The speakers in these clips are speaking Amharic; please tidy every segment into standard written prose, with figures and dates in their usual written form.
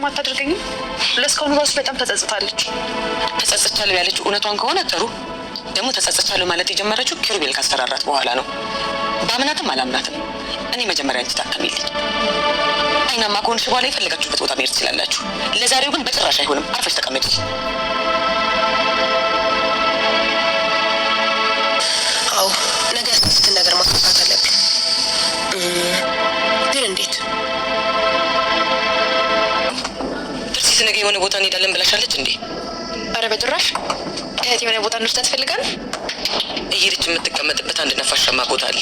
ማታደርገኝ ለስካሁን ራሱ በጣም ተጸጽታለች። ተጸጽቻለሁ ያለችው እውነቷን ከሆነ ጥሩ። ደግሞ ተጸጽቻለሁ ማለት የጀመረችው ኪሩቤል ካስፈራራት በኋላ ነው። ባምናትም አላምናትም እኔ መጀመሪያ አንቺ ታከሚልኝ። አይናማ ከሆንሽ በኋላ የፈለጋችሁበት ቦታ መሄድ ትችላላችሁ። ለዛሬው ግን በጭራሽ አይሆንም። አርፈሽ ተቀመጪ። አዎ ነገ ያስደስትን ነገር ማሳካት አለብን። ግን እንዴት? ትርሲት ነገ የሆነ ቦታ እንሄዳለን ብላሻለች እንዴ? አረ በጭራሽ። እህት የሆነ ቦታ እንድትወስዳት ትፈልጋለህ? እየሄደች የምትቀመጥበት አንድ ነፋሻማ ቦታ አለ።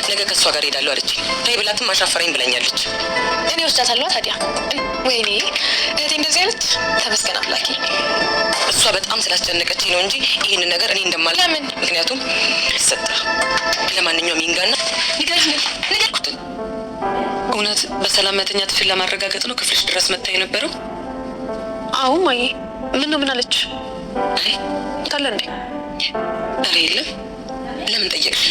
ነገ ከእሷ ጋር ሄዳለሁ አለችኝ። ተይ ብላትም አሻፈረኝ ብላኛለች። እኔ ወስዳታለሁ ታዲያ። ወይኔ እህቴ እንደዚህ አይነት ተመስገን አምላኬ። እሷ በጣም ስላስጨነቀችኝ ነው እንጂ ይህንን ነገር እኔ እንደማል። ለምን? ምክንያቱም ሰጠ። ለማንኛውም ይንጋና ንገርኩት። እውነት በሰላም መተኛትሽን ለማረጋገጥ ነው ክፍልሽ ድረስ መታ የነበረው? አዎ ማዬ። ምን ነው ምን አለች? አይ ታለ እንዴ? አረ የለም። ለምን ጠየቅሽ?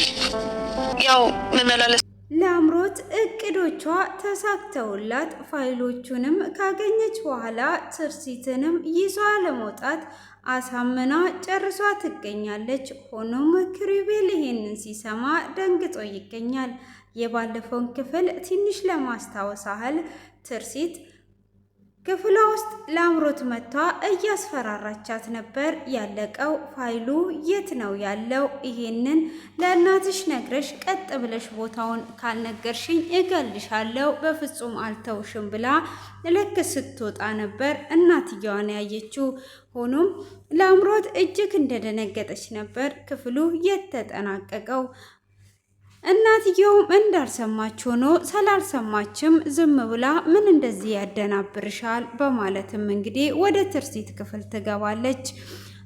ያው መመላለስ ለአምሮት እቅዶቿ ተሳክተውላት ፋይሎቹንም ካገኘች በኋላ ትርሲትንም ይዟ ለመውጣት አሳምና ጨርሷ ትገኛለች። ሆኖም ኪሩቤል ይሄንን ሲሰማ ደንግጦ ይገኛል። የባለፈውን ክፍል ትንሽ ለማስታወስ ያህል ትርሲት ክፍሏ ውስጥ ለአምሮት መጥታ እያስፈራራቻት ነበር። ያለቀው ፋይሉ የት ነው ያለው? ይሄንን ለእናትሽ ነግረሽ ቀጥ ብለሽ ቦታውን ካልነገርሽኝ እገልሻለሁ፣ በፍጹም አልተውሽም ብላ ልክ ስትወጣ ነበር እናትየዋን ያየችው። ሆኖም ለአምሮት እጅግ እንደደነገጠች ነበር ክፍሉ የተጠናቀቀው። እናትየውም እንዳልሰማች ሆኖ ስላልሰማችም ዝም ብላ ምን እንደዚህ ያደናብርሻል በማለትም እንግዲህ ወደ ትርሲት ክፍል ትገባለች።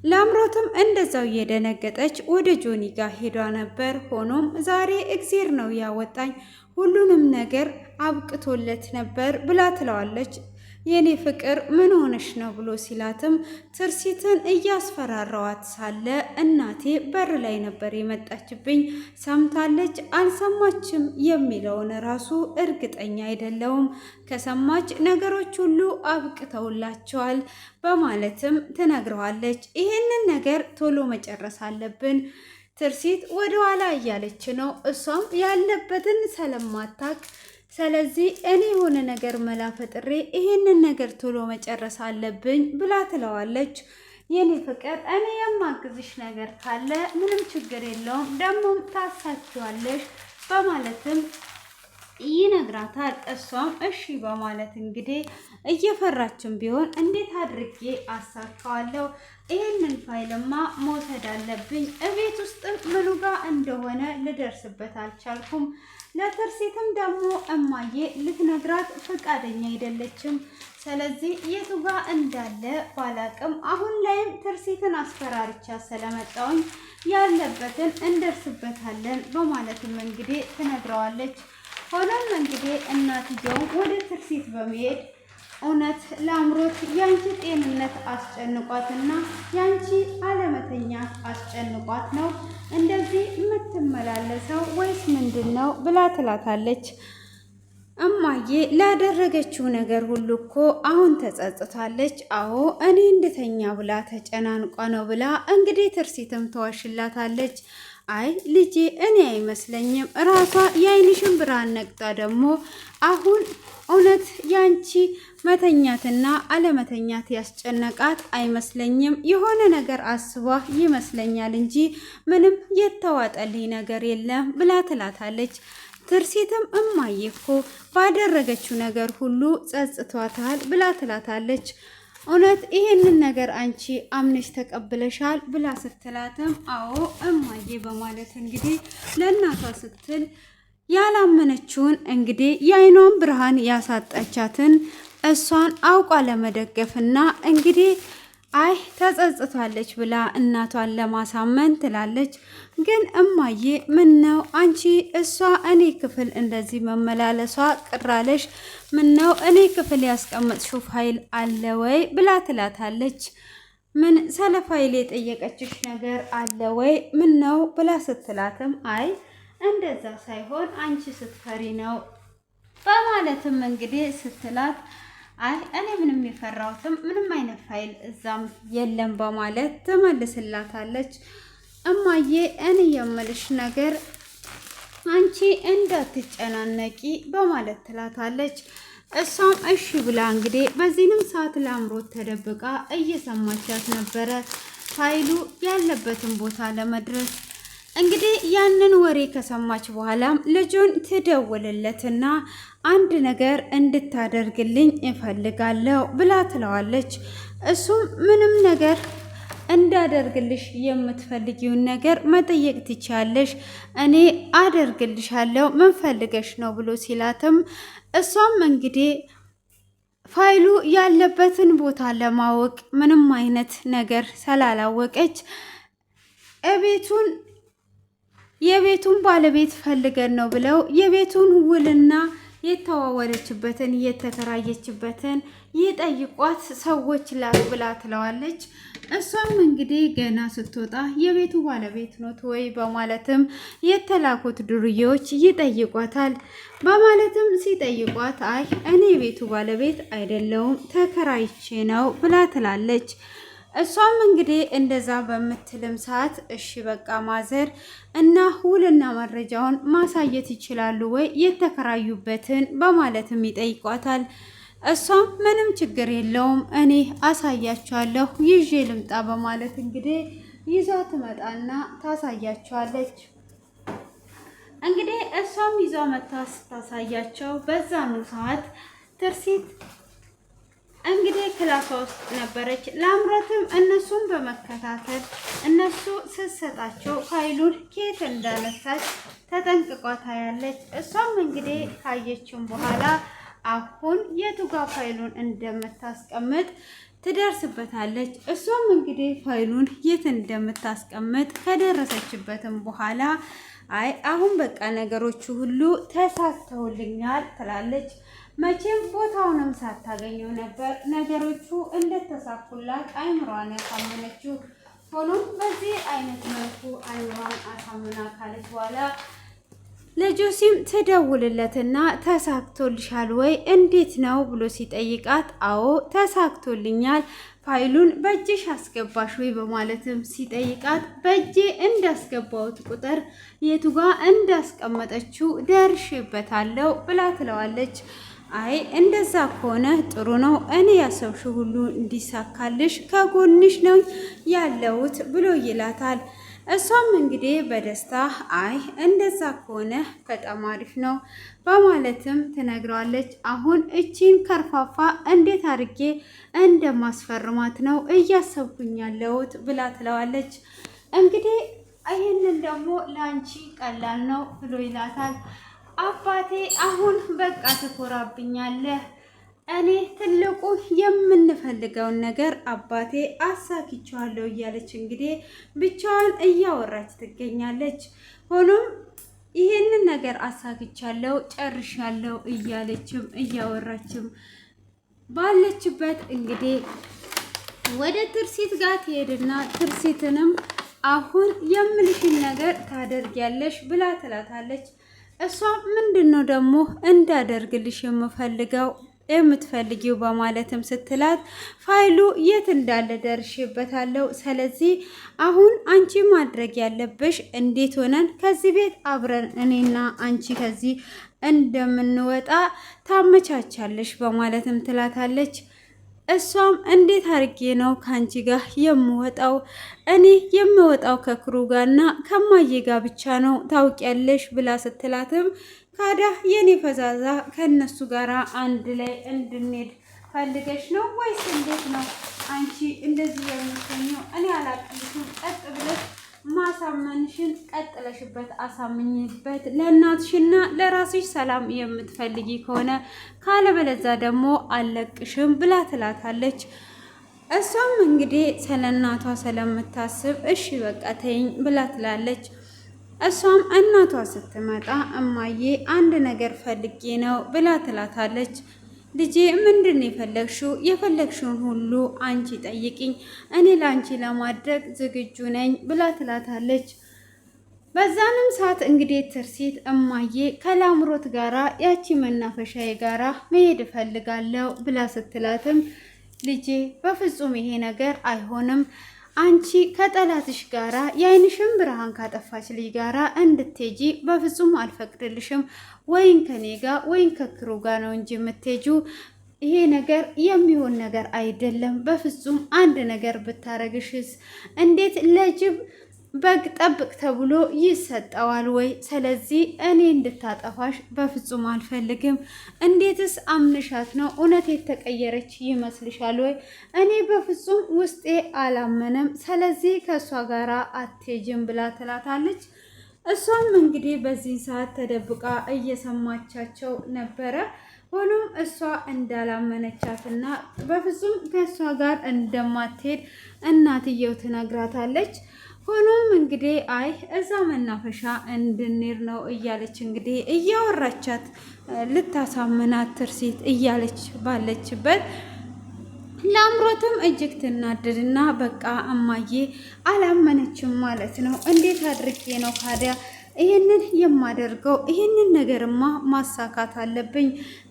ለአምሮትም እንደዛው እየደነገጠች ወደ ጆኒ ጋር ሄዷ ነበር። ሆኖም ዛሬ እግዜር ነው ያወጣኝ፣ ሁሉንም ነገር አብቅቶለት ነበር ብላ ትለዋለች። የኔ ፍቅር ምን ሆነሽ ነው ብሎ ሲላትም ትርሲትን እያስፈራራዋት ሳለ እናቴ በር ላይ ነበር የመጣችብኝ፣ ሰምታለች አልሰማችም የሚለውን ራሱ እርግጠኛ አይደለውም፣ ከሰማች ነገሮች ሁሉ አብቅተውላቸዋል በማለትም ትነግረዋለች። ይሄንን ነገር ቶሎ መጨረስ አለብን። ትርሲት ወደ ኋላ እያለች ነው እሷም ያለበትን ስለማታቅ ስለዚህ እኔ የሆነ ነገር መላ ፈጥሬ ይሄንን ነገር ቶሎ መጨረስ አለብኝ ብላ ትለዋለች። የኔ ፍቅር እኔ የማግዝሽ ነገር ካለ ምንም ችግር የለውም፣ ደግሞም ታሳኪዋለሽ በማለትም ይነግራታል። እሷም እሺ በማለት እንግዲህ እየፈራችም ቢሆን እንዴት አድርጌ አሳካዋለሁ? ይህንን ፋይልማ መውሰድ አለብኝ። እቤት ውስጥም ምኑ ጋር እንደሆነ ልደርስበት አልቻልኩም። ለትርሲትም ደግሞ እማዬ ልትነግራት ፈቃደኛ አይደለችም። ስለዚህ የቱ ጋር እንዳለ ባላቅም አሁን ላይም ትርሲትን አስፈራርቻ ስለመጣውኝ ያለበትን እንደርስበታለን በማለትም እንግዲህ ትነግረዋለች። ሆኖም እንግዲህ እናትየው ወደ ትርሲት በመሄድ እውነት ለአምሮት ያንቺ ጤንነት አስጨንቋትና ያንቺ አለመተኛት አስጨንቋት ነው እንደዚህ የምትመላለሰው ወይስ ምንድን ነው ብላ ትላታለች። እማዬ ላደረገችው ነገር ሁሉ እኮ አሁን ተጸጽታለች። አዎ እኔ እንድተኛ ብላ ተጨናንቋ ነው ብላ እንግዲህ ትርሲትም ተዋሽላታለች። አይ ልጄ እኔ አይመስለኝም፣ ራሷ የአይንሽን ብርሃን ነቅጣ ደግሞ አሁን እውነት ያንቺ መተኛትና አለመተኛት ያስጨነቃት አይመስለኝም፣ የሆነ ነገር አስባ ይመስለኛል እንጂ ምንም የተዋጠልኝ ነገር የለም ብላ ትላታለች። ትርሲትም እማዬ እኮ ባደረገችው ነገር ሁሉ ጸጽቷታል ብላ ትላታለች። እውነት ይሄንን ነገር አንቺ አምነሽ ተቀብለሻል ብላ ስትላትም አዎ እማዬ በማለት እንግዲህ ለእናቷ ስትል ያላመነችውን እንግዲህ የአይኗን ብርሃን ያሳጣቻትን እሷን አውቋ ለመደገፍና እንግዲህ አይ ተጸጽቷለች ብላ እናቷን ለማሳመን ትላለች። ግን እማዬ ምን ነው አንቺ እሷ እኔ ክፍል እንደዚህ መመላለሷ ቅራለሽ? ምን ነው እኔ ክፍል ያስቀመጥሽው ፋይል አለ ወይ ብላ ትላታለች። ምን ስለ ፋይል የጠየቀችሽ ነገር አለ ወይ ምን ነው ብላ ስትላትም አይ እንደዛ ሳይሆን አንቺ ስትፈሪ ነው በማለትም እንግዲህ ስትላት አይ እኔ ምንም የፈራሁትም ምንም አይነት ፋይል እዛም የለም በማለት ትመልስላታለች። እማዬ እኔ የምልሽ ነገር አንቺ እንዳትጨናነቂ በማለት ትላታለች። እሷም እሺ ብላ እንግዲህ በዚህንም ሰዓት ለአምሮት ተደብቃ እየሰማቻት ነበረ ፋይሉ ያለበትን ቦታ ለመድረስ። እንግዲህ ያንን ወሬ ከሰማች በኋላም ልጁን ትደውልለትና አንድ ነገር እንድታደርግልኝ እፈልጋለሁ ብላ ትለዋለች። እሱም ምንም ነገር እንዳደርግልሽ የምትፈልጊውን ነገር መጠየቅ ትችያለሽ፣ እኔ አደርግልሻለሁ፣ ምን ፈልገሽ ነው ብሎ ሲላትም እሷም እንግዲህ ፋይሉ ያለበትን ቦታ ለማወቅ ምንም አይነት ነገር ስላላወቀች የቤቱን ባለቤት ፈልገን ነው ብለው የቤቱን ውልና የተዋወለችበትን የተከራየችበትን ይጠይቋት ሰዎች ላክ ብላ ትለዋለች። እሷም እንግዲህ ገና ስትወጣ የቤቱ ባለቤት ኖት ወይ በማለትም የተላኩት ዱርዬዎች ይጠይቋታል። በማለትም ሲጠይቋት አይ እኔ የቤቱ ባለቤት አይደለሁም ተከራይቼ ነው ብላ ትላለች። እሷም እንግዲህ እንደዛ በምትልም ሰዓት እሺ በቃ ማዘር እና ውልና መረጃውን ማሳየት ይችላሉ ወይ የተከራዩበትን በማለትም ይጠይቋታል። እሷም ምንም ችግር የለውም እኔ አሳያቸዋለሁ ይዤ ልምጣ በማለት እንግዲህ ይዛ ትመጣና ታሳያቸዋለች። እንግዲህ እሷም ይዛ መታ ስታሳያቸው በዛኑ ሰዓት ትርሲት እንግዲህ ክላሷ ውስጥ ነበረች። ለአምሮትም እነሱን በመከታተል እነሱ ስትሰጣቸው ፋይሉን ኬት እንዳነሳች ተጠንቅቋ ታያለች። እሷም እንግዲህ ካየችም በኋላ አሁን የቱጋ ፋይሉን እንደምታስቀምጥ ትደርስበታለች። እሷም እንግዲህ ፋይሉን የት እንደምታስቀምጥ ከደረሰችበትም በኋላ አይ አሁን በቃ ነገሮቹ ሁሉ ተሳክተውልኛል ትላለች። መቼም ቦታውንም ሳታገኘው ነበር ነገሮቹ እንደተሳኩላት አይምሯን ያሳመነችው። ሆኖም በዚህ አይነት መልኩ አይምሯን አሳምና ካለች በኋላ ለጆሲም ትደውልለትና ተሳክቶልሻል ወይ እንዴት ነው ብሎ ሲጠይቃት አዎ ተሳክቶልኛል፣ ፋይሉን በእጅሽ አስገባሽ ወይ በማለትም ሲጠይቃት በእጄ እንዳስገባሁት ቁጥር የቱጋ እንዳስቀመጠችው ደርሼበታለሁ ብላ ትለዋለች። አይ እንደዛ ከሆነ ጥሩ ነው፣ እኔ ያሰብሽው ሁሉ እንዲሳካልሽ ከጎንሽ ነው ያለሁት ብሎ ይላታል። እሷም እንግዲህ በደስታ አይ እንደዛ ከሆነ በጣም አሪፍ ነው በማለትም ትነግረዋለች። አሁን እቺን ከርፋፋ እንዴት አድርጌ እንደማስፈርማት ነው እያሰብኩኝ ያለሁት ብላ ትለዋለች። እንግዲህ ይህንን ደግሞ ለአንቺ ቀላል ነው ብሎ ይላታል። አባቴ አሁን በቃ ትኮራብኛለህ፣ እኔ ትልቁ የምንፈልገውን ነገር አባቴ አሳክቼዋለሁ እያለች እንግዲህ ብቻዋን እያወራች ትገኛለች። ሆኖም ይሄንን ነገር አሳክቻለሁ ጨርሻለሁ እያለችም እያወራችም ባለችበት እንግዲህ ወደ ትርሲት ጋር ትሄድና ትርሲትንም አሁን የምልሽን ነገር ታደርጊያለሽ ብላ ትላታለች። እሷ ምንድነው ደግሞ እንዳደርግልሽ የምትፈልጊው በማለትም ስትላት ፋይሉ የት እንዳለ ደርሼበታለሁ። ስለዚህ አሁን አንቺ ማድረግ ያለብሽ እንዴት ሆነን ከዚህ ቤት አብረን እኔና አንቺ ከዚህ እንደምንወጣ ታመቻቻለሽ በማለትም ትላታለች። እሷም እንዴት አድርጌ ነው ከአንቺ ጋር የምወጣው? እኔ የምወጣው ከክሩ ጋርና ከማዬ ጋር ብቻ ነው ታውቂያለሽ ብላ ስትላትም ካዳ የኔ ፈዛዛ ከነሱ ጋር አንድ ላይ እንድንሄድ ፈልገሽ ነው ወይስ እንዴት ነው አንቺ እንደዚህ የምትኘው? እኔ አላቅልሽም። ቀጥ ብለሽ ማሳመንሽን ቀጥለሽበት አሳምኝበት ለእናትሽና ለራስሽ ሰላም የምትፈልጊ ከሆነ ካለበለዛ ደግሞ አለቅሽም ብላ ትላታለች። እሷም እንግዲህ ስለ እናቷ ስለምታስብ እሺ በቃ ተይኝ ብላ ትላለች። እሷም እናቷ ስትመጣ እማዬ አንድ ነገር ፈልጌ ነው ብላ ትላታለች። ልጄ ምንድን የፈለግሽው? የፈለግሽውን ሁሉ አንቺ ጠይቂኝ፣ እኔ ለአንቺ ለማድረግ ዝግጁ ነኝ ብላ ትላታለች። በዛንም ሰዓት እንግዲህ ትርሲት እማዬ ከላምሮት ጋራ ያቺ መናፈሻዬ ጋራ መሄድ እፈልጋለሁ ብላ ስትላትም ልጄ በፍጹም ይሄ ነገር አይሆንም፣ አንቺ ከጠላትሽ ጋራ የአይንሽም ብርሃን ካጠፋች ልጅ ጋራ እንድትሄጂ በፍጹም አልፈቅድልሽም። ወይን ከኔ ጋር ወይን ከክሩ ጋር ነው እንጂ የምትሄጂው ይሄ ነገር የሚሆን ነገር አይደለም። በፍጹም አንድ ነገር ብታረግሽስ እንዴት ለጅብ በግ ጠብቅ ተብሎ ይሰጠዋል ወይ? ስለዚህ እኔ እንድታጠፋሽ በፍጹም አልፈልግም። እንዴትስ አምንሻት ነው እውነት የተቀየረች ይመስልሻል ወይ? እኔ በፍጹም ውስጤ አላመነም። ስለዚህ ከእሷ ጋር አትሄጂም ብላ ትላታለች። እሷም እንግዲህ በዚህ ሰዓት ተደብቃ እየሰማቻቸው ነበረ። ሆኖም እሷ እንዳላመነቻትና በፍጹም ከእሷ ጋር እንደማትሄድ እናትየው ትነግራታለች። ሆኖም እንግዲህ አይ እዛ መናፈሻ እንድንሄድ ነው እያለች እንግዲህ እያወራቻት ልታሳምናት ትርሲት እያለች ባለችበት ለአምሮትም እጅግ ትናደድና በቃ እማዬ አላመነችም ማለት ነው። እንዴት አድርጌ ነው ካዲያ ይህንን የማደርገው? ይህንን ነገርማ ማሳካት አለብኝ።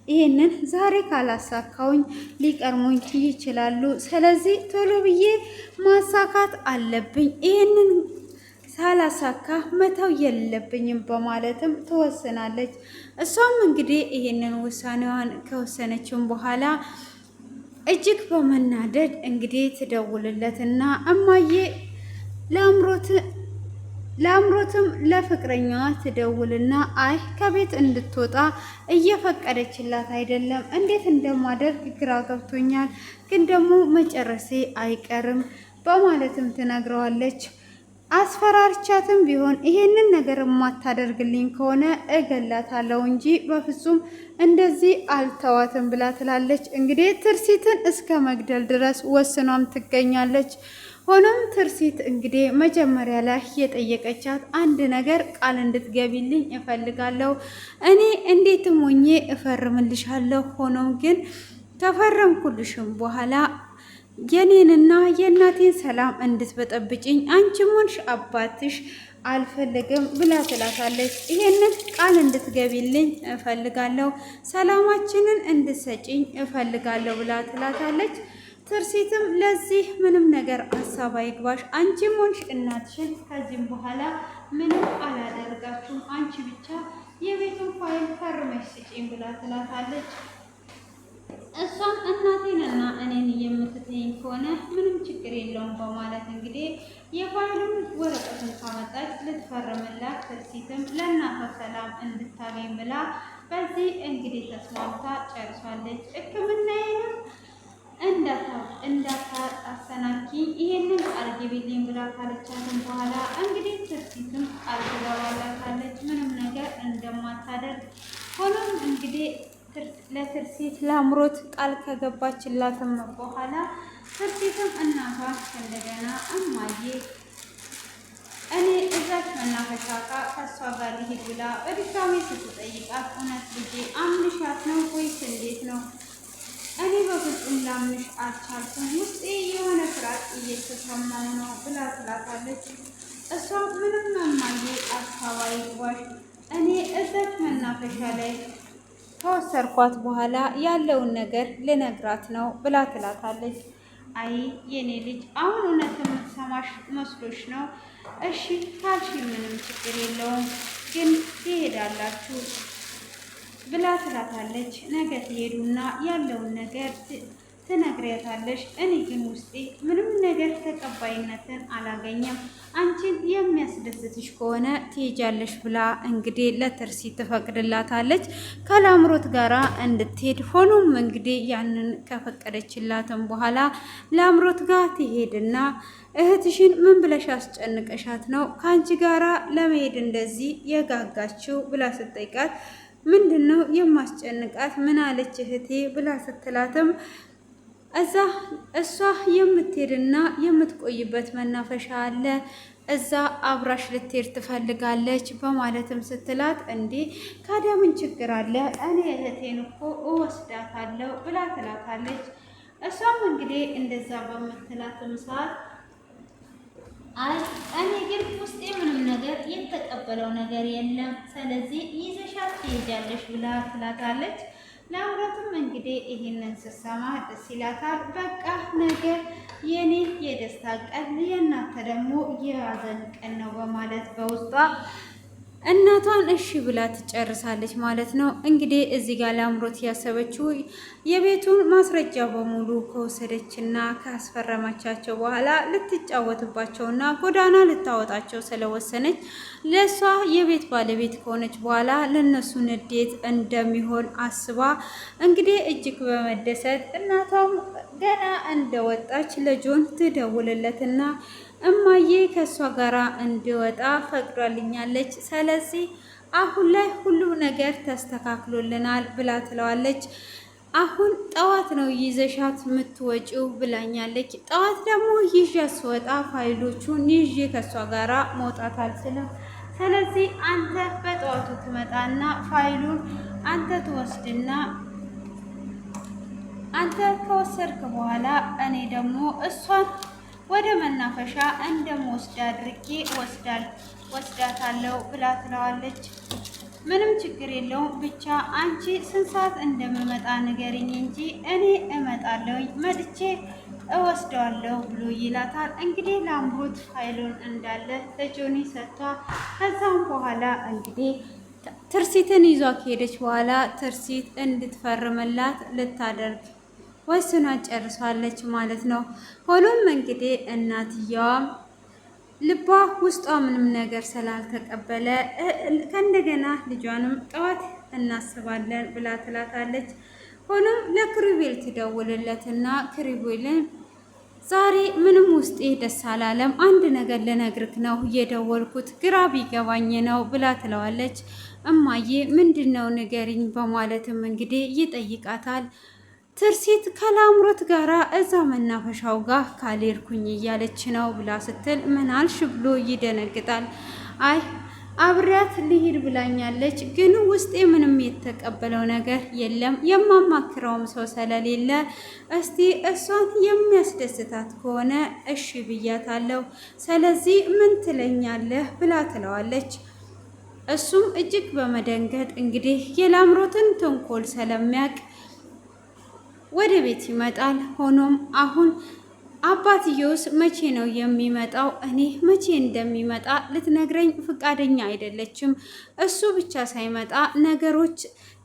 ይህንን ዛሬ ካላሳካውኝ ሊቀርሙኝ ይችላሉ። ስለዚህ ቶሎ ብዬ ማሳካት አለብኝ። ይህንን ሳላሳካ መተው የለብኝም በማለትም ትወስናለች። እሷም እንግዲህ ይህንን ውሳኔዋን ከወሰነችም በኋላ እጅግ በመናደድ እንግዲህ ትደውልለትና እማዬ ለአምሮትም ለፍቅረኛዋ ትደውልና አይ ከቤት እንድትወጣ እየፈቀደችላት አይደለም። እንዴት እንደማደርግ ግራ ገብቶኛል፣ ግን ደግሞ መጨረሴ አይቀርም በማለትም ትነግረዋለች። አስፈራርቻትም ቢሆን ይሄንን ነገር የማታደርግልኝ ከሆነ እገላታለሁ እንጂ በፍጹም እንደዚህ አልተዋትም ብላ ትላለች። እንግዲህ ትርሲትን እስከ መግደል ድረስ ወስኗም ትገኛለች። ሆኖም ትርሲት እንግዲህ መጀመሪያ ላይ የጠየቀቻት አንድ ነገር ቃል እንድትገቢልኝ እፈልጋለሁ። እኔ እንዴትም ሆኜ እፈርምልሻለሁ። ሆኖም ግን ከፈረምኩልሽም በኋላ የኔንና የእናቴን ሰላም እንድትበጠብጭኝ አንቺም ሆንሽ አባትሽ አልፈልግም ብላ ትላታለች። ይሄንን ቃል እንድትገቢልኝ እፈልጋለሁ፣ ሰላማችንን እንድትሰጪኝ እፈልጋለሁ ብላ ትላታለች። ትርሲትም ለዚህ ምንም ነገር ሀሳብ አይግባሽ፣ አንቺም ሆንሽ እናትሽን ከዚህም በኋላ ምንም አላደርጋችሁም፣ አንቺ ብቻ የቤቱን ፋይል ፈርመሽ ስጪኝ ብላ ትላታለች። እሷም እናቴንና እኔን የምትተይኝ ከሆነ ምንም ችግር የለውም በማለት እንግዲህ የፋይሉን ወረቀቱን ካመጣች ልትፈርምላት ትርሲትም ለእናቷ ሰላም እንድታገኝ ብላ በዚህ እንግዲህ ተስማምታ ጨርሷለች። ሕክምናዬንም እንዳታሰናኪ ይሄንን ቃል ግቢልኝ ብላ ካለቻትም በኋላ እንግዲህ ትርሲትም ቃል ትገባላታለች ምንም ነገር እንደማታደርግ። ሆኖም እንግዲህ ለትርሲት ለአምሮት ቃል ከገባችላትም በኋላ ትርሲትም እናቷ እንደገና እማዬ እኔ እዛች መናፈሻ ከእሷ ጋር ልሂድ ብላ በድጋሚ ስትጠይቃት እውነት ልጄ አምንሻት ነው ወይስ እንዴት ነው? እኔ በፍጹም ላምንሽ አልቻልኩም፣ ውስጤ የሆነ ፍርሃት እየተሰማኝ ነው ብላ ትላታለች። እሷ ምንም እማዬ አካባቢ ግባሽ፣ እኔ እዛች መናፈሻ ላይ ከወሰድኳት በኋላ ያለውን ነገር ልነግራት ነው ብላ ትላታለች። አይ የኔ ልጅ አሁን እውነት የምትሰማሽ መስሎሽ ነው? እሺ ካልሽ ምንም ችግር የለውም፣ ግን ትሄዳላችሁ ብላ ትላታለች። ነገ ትሄዱና ያለውን ነገር ትነግሪያታለሽ። እኔ ግን ውስጤ ምንም ነገር ተቀባይነትን አላገኘም። አንቺን የሚያስደስትሽ ከሆነ ትሄጃለሽ ብላ እንግዲህ ለትርሲት ትፈቅድላታለች ከላምሮት ጋራ እንድትሄድ። ሆኖም እንግዲህ ያንን ከፈቀደችላትም በኋላ ላምሮት ጋር ትሄድና እህትሽን ምን ብለሽ አስጨንቀሻት ነው ከአንቺ ጋራ ለመሄድ እንደዚህ የጋጋችው ብላ ስትጠይቃት ምንድን ነው የማስጨንቃት? ምን አለች እህቴ ብላ ስትላትም እሷ የምትሄድና የምትቆይበት መናፈሻ አለ፣ እዛ አብራሽ ልትሄድ ትፈልጋለች በማለትም ስትላት እንዴ ካዲያ ምን ችግር አለ? እኔ እህቴን እኮ እወስዳታለሁ ብላ ትላታለች። እሷም እንግዲህ እንደዛ በምትላትም ሰዓት አይ እኔ ግን ውስጤ ምንም ነገር የተቀበለው ነገር የለም። ስለዚህ ይዘሻት ትሄጃለሽ ብላ ትላታለች። ለአምሮትም እንግዲህ ይህንን ስትሰማ ደስ ይላታል። በቃ ነገር የኔ የደስታ ቀን የእናንተ ደግሞ የሀዘን ቀን ነው በማለት በውስጧ እናቷን እሺ ብላ ትጨርሳለች ማለት ነው። እንግዲህ እዚህ ጋር ለአምሮት ያሰበችው የቤቱን ማስረጃ በሙሉ ከወሰደችና ካስፈረመቻቸው በኋላ ልትጫወትባቸውና ጎዳና ልታወጣቸው ስለወሰነች ለእሷ የቤት ባለቤት ከሆነች በኋላ ለነሱ ንዴት እንደሚሆን አስባ እንግዲህ እጅግ በመደሰት እናቷም ገና እንደወጣች ለጆን ትደውልለትና እማዬ ከእሷ ጋራ እንድወጣ ፈቅዷልኛለች። ስለዚህ አሁን ላይ ሁሉ ነገር ተስተካክሎልናል ብላ ትለዋለች። አሁን ጠዋት ነው ይዘሻት የምትወጪው ብላኛለች። ጠዋት ደግሞ ይዣት ስወጣ ፋይሎቹን ይዤ ከእሷ ጋራ መውጣት አልችልም። ስለዚህ አንተ በጠዋቱ ትመጣና ፋይሉን አንተ ትወስድና አንተ ከወሰድክ በኋላ እኔ ደግሞ እሷን ወደ መናፈሻ እንደምወስድ አድርጌ ወስዳታለሁ ብላ ትለዋለች። ምንም ችግር የለውም ብቻ አንቺ ስንት ሰዓት እንደምመጣ ንገሪኝ እንጂ እኔ እመጣለሁኝ መጥቼ እወስደዋለሁ ብሎ ይላታል። እንግዲህ ለአምሮት ፋይሉን እንዳለ ለጆኒ ሰጥቷ ከዛም በኋላ እንግዲህ ትርሲትን ይዟ ከሄደች በኋላ ትርሲት እንድትፈርምላት ልታደርግ ወስኗ ጨርሷለች ማለት ነው። ሆኖም እንግዲህ እናትየዋም ልቧ ውስጧ ምንም ነገር ስላልተቀበለ ከእንደገና ልጇንም ጠዋት እናስባለን ብላ ትላታለች። ሆኖም ለክሩቤል ትደውልለትና ክሩቤልን ዛሬ ምንም ውስጤ ደስ አላለም፣ አንድ ነገር ልነግርክ ነው የደወልኩት፣ ግራ ቢገባኝ ነው ብላ ትለዋለች። እማዬ ምንድነው ንገሪኝ በማለትም እንግዲህ ይጠይቃታል። ትርሲት ከላምሮት ጋራ እዛ መናፈሻው ጋር ካልሄድኩኝ እያለች ነው ብላ ስትል ምናልሽ ብሎ ይደነግጣል። አይ አብሬያት ልሂድ ብላኛለች፣ ግን ውስጤ ምንም የተቀበለው ነገር የለም፣ የማማክረውም ሰው ስለሌለ እስቲ እሷን የሚያስደስታት ከሆነ እሺ ብያታለሁ። ስለዚህ ምን ትለኛለህ ብላ ትለዋለች። እሱም እጅግ በመደንገጥ እንግዲህ የላምሮትን ተንኮል ስለሚያውቅ ወደ ቤት ይመጣል። ሆኖም አሁን አባትየውስ መቼ ነው የሚመጣው? እኔ መቼ እንደሚመጣ ልትነግረኝ ፍቃደኛ አይደለችም። እሱ ብቻ ሳይመጣ ነገሮች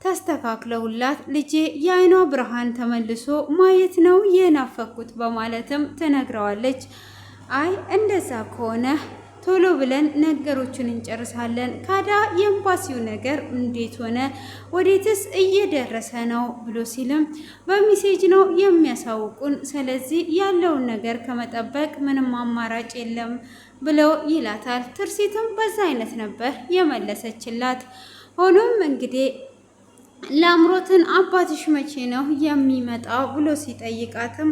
ተስተካክለውላት ልጄ የአይኗ ብርሃን ተመልሶ ማየት ነው የናፈኩት በማለትም ትነግረዋለች። አይ እንደዛ ከሆነ ቶሎ ብለን ነገሮችን እንጨርሳለን። ካዳ የኤምባሲው ነገር እንዴት ሆነ? ወዴትስ እየደረሰ ነው ብሎ ሲልም በሚሴጅ ነው የሚያሳውቁን። ስለዚህ ያለውን ነገር ከመጠበቅ ምንም አማራጭ የለም ብለው ይላታል። ትርሲትም በዛ አይነት ነበር የመለሰችላት። ሆኖም እንግዲህ ላምሮትን አባትሽ መቼ ነው የሚመጣው ብሎ ሲጠይቃትም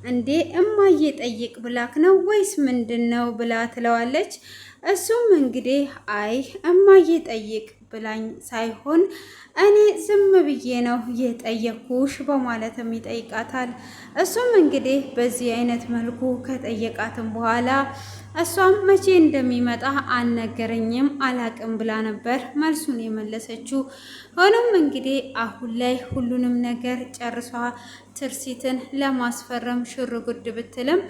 እንዴ እማዬ ጠይቅ ብላክ ነው ወይስ ምንድን ነው ብላ ትለዋለች። እሱም እንግዲህ አይ እማዬ ጠይቅ ብላኝ ሳይሆን እኔ ዝም ብዬ ነው የጠየኩሽ በማለትም ይጠይቃታል። እሱም እንግዲህ በዚህ አይነት መልኩ ከጠየቃትም በኋላ እሷም መቼ እንደሚመጣ አልነገረኝም አላቅም ብላ ነበር መልሱን የመለሰችው። ሆኖም እንግዲህ አሁን ላይ ሁሉንም ነገር ጨርሷ ትርሲትን ለማስፈረም ሽር ጉድ ብትልም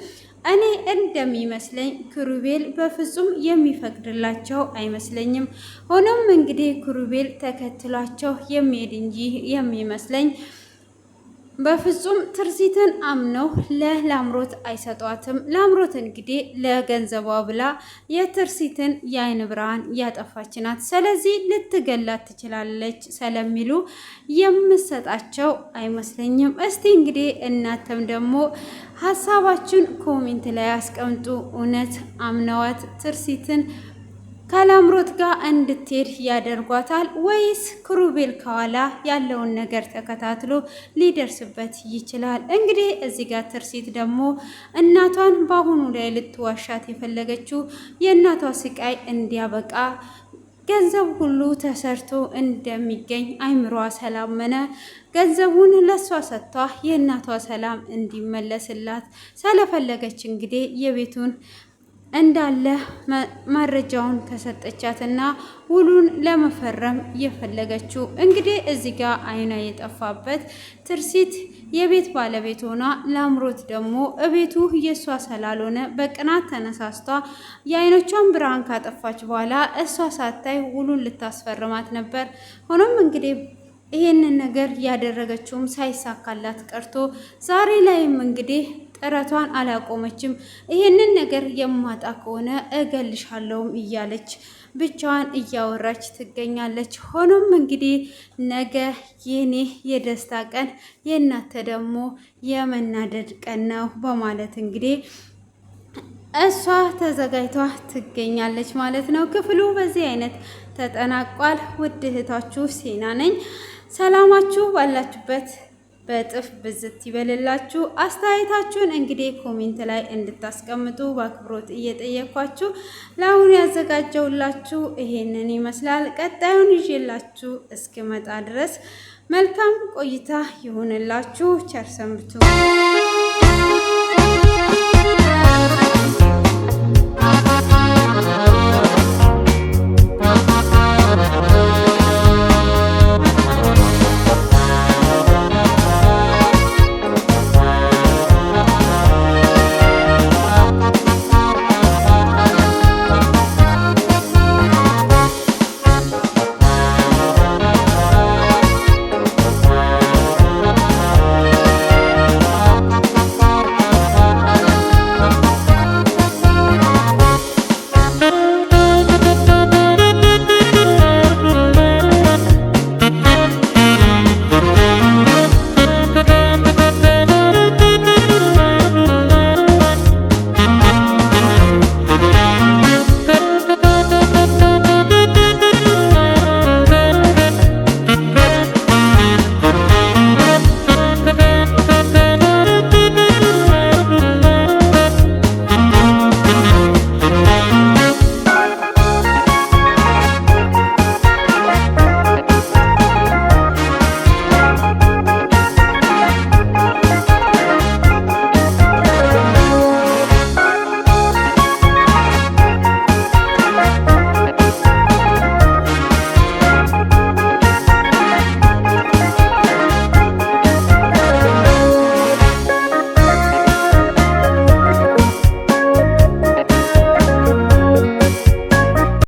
እኔ እንደሚመስለኝ ክሩቤል በፍጹም የሚፈቅድላቸው አይመስለኝም። ሆኖም እንግዲህ ክሩቤል ተከትሏቸው የሚሄድ እንጂ የሚመስለኝ በፍጹም ትርሲትን አምነው ለላምሮት አይሰጧትም። ላምሮት እንግዲህ ለገንዘቧ ብላ የትርሲትን የአይን ብርሃን ያጠፋች ናት። ስለዚህ ልትገላት ትችላለች ስለሚሉ የምሰጣቸው አይመስለኝም። እስቲ እንግዲህ እናንተም ደግሞ ሀሳባችሁን ኮሜንት ላይ አስቀምጡ። እውነት አምነዋት ትርሲትን ከላምሮት ጋር እንድትሄድ ያደርጓታል ወይስ ክሩቤል ከኋላ ያለውን ነገር ተከታትሎ ሊደርስበት ይችላል? እንግዲህ እዚህ ጋር ትርሲት ደግሞ እናቷን በአሁኑ ላይ ልትዋሻት የፈለገችው የእናቷ ስቃይ እንዲያበቃ ገንዘብ ሁሉ ተሰርቶ እንደሚገኝ አይምሯ ሰላመነ። ገንዘቡን ለሷ ሰጥቷ የእናቷ ሰላም እንዲመለስላት ስለፈለገች እንግዲህ የቤቱን እንዳለ መረጃውን ከሰጠቻትና ውሉን ለመፈረም የፈለገችው እንግዲህ እዚህ ጋር አይኗ የጠፋበት ትርሲት የቤት ባለቤት ሆና ላምሮት ደግሞ እቤቱ የሷ ስላልሆነ በቅናት ተነሳስቷ የአይኖቿን ብርሃን ካጠፋች በኋላ እሷ ሳታይ ውሉን ልታስፈርማት ነበር። ሆኖም እንግዲህ ይሄንን ነገር ያደረገችውም ሳይሳካላት ቀርቶ ዛሬ ላይም እንግዲህ ጥረቷን አላቆመችም። ይሄንን ነገር የማጣ ከሆነ እገልሻለሁም እያለች ብቻዋን እያወራች ትገኛለች። ሆኖም እንግዲህ ነገ የኔ የደስታ ቀን የእናንተ ደግሞ የመናደድ ቀን ነው በማለት እንግዲህ እሷ ተዘጋጅቷ ትገኛለች ማለት ነው። ክፍሉ በዚህ አይነት ተጠናቋል። ውድ እህታችሁ ሴና ነኝ። ሰላማችሁ ባላችሁበት በጥፍ ብዝት ይበልላችሁ። አስተያየታችሁን እንግዲህ ኮሜንት ላይ እንድታስቀምጡ በአክብሮት እየጠየኳችሁ ለአሁኑ ያዘጋጀውላችሁ ይሄንን ይመስላል። ቀጣዩን ይዤላችሁ እስክመጣ ድረስ መልካም ቆይታ ይሁንላችሁ። ቸር ሰንብቱ።